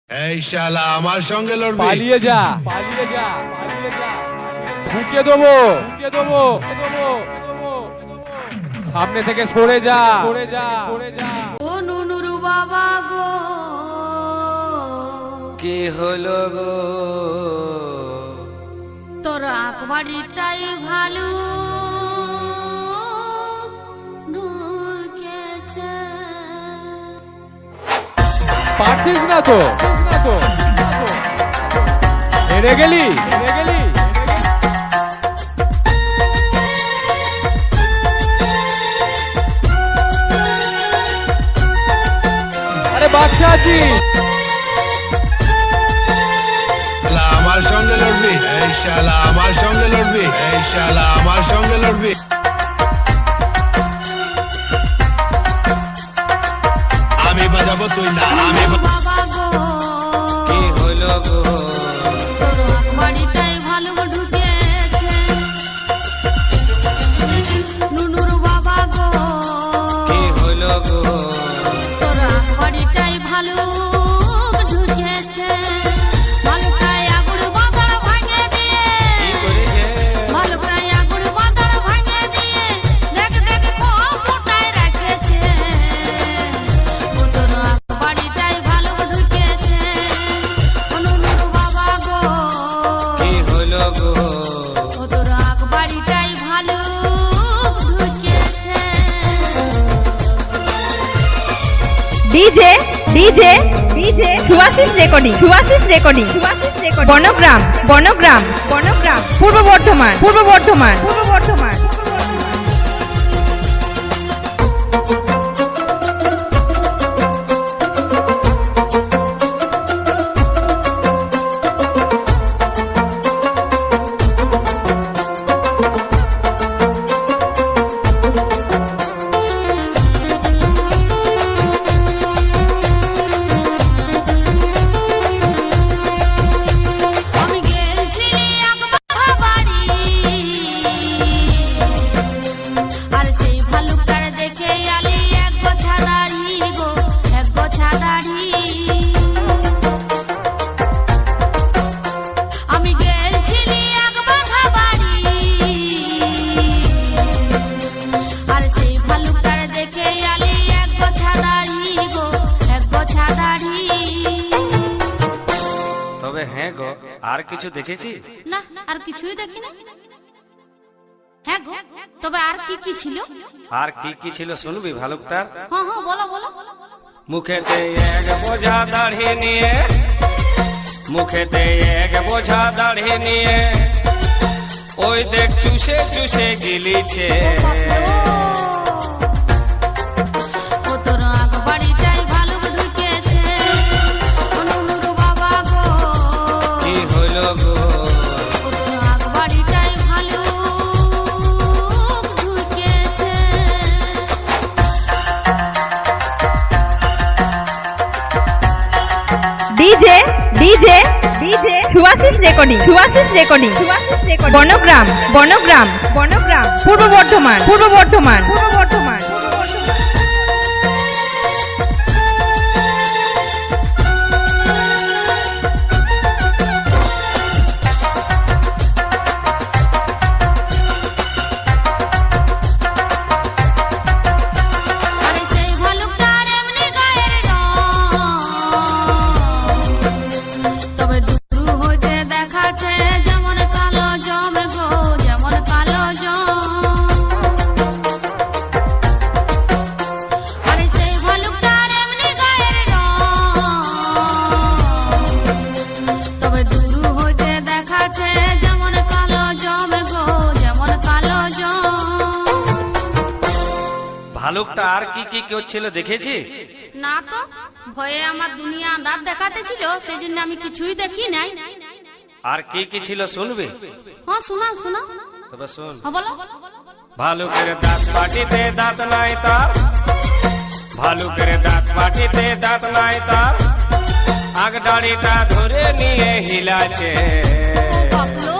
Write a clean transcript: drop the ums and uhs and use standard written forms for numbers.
এই শালা আমার সঙ্গে লড়বি? পালিয়ে যা, পালিয়ে যা, পালিয়ে যা, ঢুকে দেবো, ঢুকে দেবো, সামনে থেকে সরে যা, সরে যা, সরে যা। ও নুনুরু বাবা গো, কি হলো গো? তোর আকবাড়িটাই ভালো ঢুকেছে। পারছিস না তো, হেরে গেলি, হেরে গেলি। আরে বাচ্চা আছিস, শালা আমার সঙ্গে লড়বি? এই শালা আমার সঙ্গে লড়বি? এই শালা আমার সঙ্গে লড়বি? আমি বাজাবো তুই না, আমি বাবা গো, কি হলো গো? তোর আকবাড়িটাই ভালো ঢুকেছে। নুনুরু বাবা গো, কি হলো গো? তোর আকবাড়িটাই ভালো ঢুকেছে। ভালোটাই আগুড় বাঁধন ভাঙে দিয়ে, কি করেছে? ভালোটাই আগুড় বাঁধন ভাঙে দিয়ে, দেখ দেখ খুব মোটায় রেখেছে। ও তোর আকবাড়িটাই ভালো ঢুকেছে। নুনুরু বাবা গো, কি হলো গো? ও তোর আকবাড়িটাই ভালো ঢুকেছে। D J D J D J Subhashis recording, Subhashis recording, Subhashis recording, Bongram Bongram Bongram, Purba Bardhaman, পূর্ব বর্ধমান, পূর্ব বর্ধমান। আমি গেছিলি একবাধা বাড়ি, আর সেই ভালুকটার দেখে আলি এক গোছা দাড়ি গো, এক গোছা দাড়ি। আমি গেছিলি একবাধা বাড়ি, আর সেই ভালুকটার দেখে আলি এক গোছা দাড়ি গো, এক গোছা দাড়ি। তবে হ্যাঁ গো, আর কিছু দেখেছি? না, আর কিছুই দেখি না। হ্যাঁ গো, তবে আর কি কি ছিল? আর কি কি ছিল শুনবি ভালুকটার? হ্যাঁ হ্যাঁ, বলো বলো। মুখেতে এক বোঝা দাড়ি নিয়ে, মুখেতে এক বোঝা দাড়ি নিয়ে, ওই দেখ চুষে চুষে গিলিছে। ও তোর আকবাড়িটাই ভালো ঢুকেছে। ও নুনুরু বাবা গো, কি হলো গো? ও তোর আকবাড়িটাই ভালো ঢুকেছে। D J D J D J Subhashis recording, Subhashis recording, Subhashis recording, Bongram Bongram Bongram, Purba Bardhaman, পূর্ব বর্ধমান, পূর্ব বর্ধমান। আরে সেই ভালুকটার এমনি গায়ের রং, তবে দুরু হইতে দেখাচ্ছে যেমন কালো জম গো, যেমন কালো জম। আরে সেই ভালুকটার এমনি গায়ের রং, তবে দুরু হইতে দেখাচ্ছে যেমন কালো জম গো, যেমন কালো জম। ভালুকটা আর কি কি করছিল দেখেছিস? না তো, ভয়ে আমার দুনিয়া দাঁত দেখাতে ছিল, সেই জন্য আমি কিছুই দেখি নাই। আর কি কি ছিল শুনবি? হ্যাঁ শোনাও শোনাও। তবে শোন। হ্যাঁ বলো। ভালুকের দাঁত পাটিতে দাঁত নাই তার, ভালুকের দাঁত পাটিতে দাঁত নাই তার, আগ দাড়িটা ধরে নিয়ে হিলাছে। ও বাবলো,